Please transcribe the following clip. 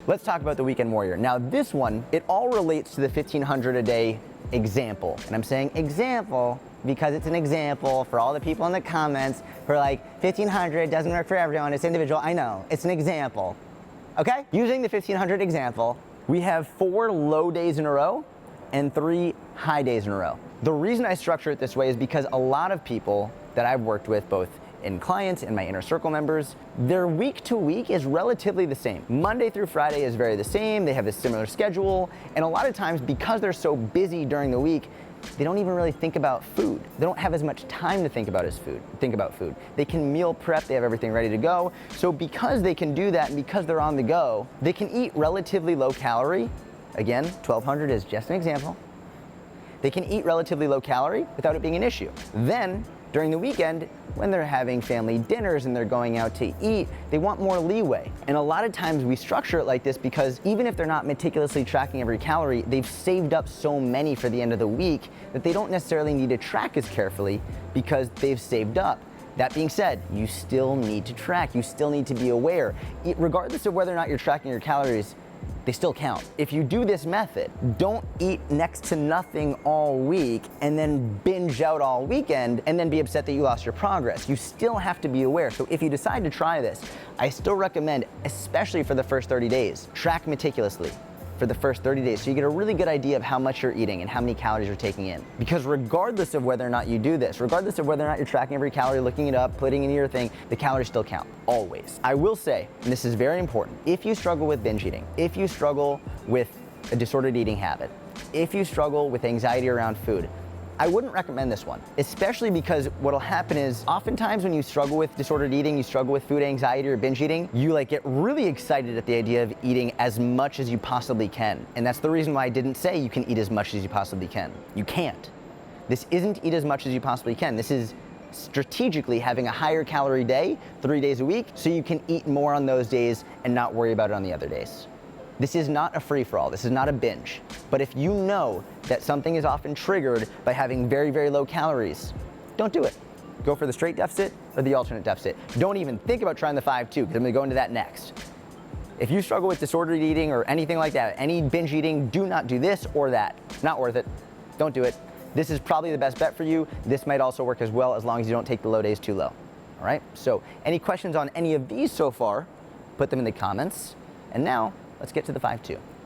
Let's talk about the weekend warrior. Now this one, it all relates to the 1,500 a day example. And I'm saying example because it's an example for all the people in the comments who are like, 1,500 doesn't work for everyone, it's individual. I know, it's an example, okay? Using the 1,500 example, we have 4 low days in a row and 3 high days in a row. The reason I structure it this way is because a lot of people that I've worked with, both in clients and my inner circle members, their week to week is relatively the same. Monday through Friday is very the same. They have a similar schedule. And a lot of times, because they're so busy during the week, they don't even really think about food. They don't have as much time to think about food. They can meal prep, they have everything ready to go. So because they can do that and because they're on the go, they can eat relatively low calorie. Again, 1,200 is just an example. They can eat relatively low calorie without it being an issue. Then, during the weekend, when they're having family dinners and they're going out to eat, they want more leeway. And a lot of times we structure it like this because even if they're not meticulously tracking every calorie, they've saved up so many for the end of the week that they don't necessarily need to track as carefully because they've saved up. That being said, you still need to track, you still need to be aware. Regardless of whether or not you're tracking your calories, they still count. If you do this method, don't eat next to nothing all week and then binge out all weekend and then be upset that you lost your progress. You still have to be aware. So if you decide to try this, I still recommend, especially for the first 30 days, track meticulously for the first 30 days so you get a really good idea of how much you're eating and how many calories you're taking in. Because regardless of whether or not you do this, regardless of whether or not you're tracking every calorie, looking it up, putting it in your thing, the calories still count, always. I will say, and this is very important, if you struggle with binge eating, if you struggle with a disordered eating habit, if you struggle with anxiety around food, I wouldn't recommend this one, especially because what'll happen is oftentimes when you struggle with disordered eating, you struggle with food anxiety or binge eating, you get really excited at the idea of eating as much as you possibly can. And that's the reason why I didn't say you can eat as much as you possibly can. You can't. This isn't eat as much as you possibly can. This is strategically having a higher calorie day, 3 days a week, so you can eat more on those days and not worry about it on the other days. This is not a free-for-all, this is not a binge. But if you know that something is often triggered by having very, very low calories, don't do it. Go for the straight deficit or the alternate deficit. Don't even think about trying the 5-2, because I'm gonna go into that next. If you struggle with disordered eating or anything like that, any binge eating, do not do this or that. Not worth it, don't do it. This is probably the best bet for you. This might also work as well as long as you don't take the low days too low, all right? So any questions on any of these so far, put them in the comments. And now, let's get to the 5-2.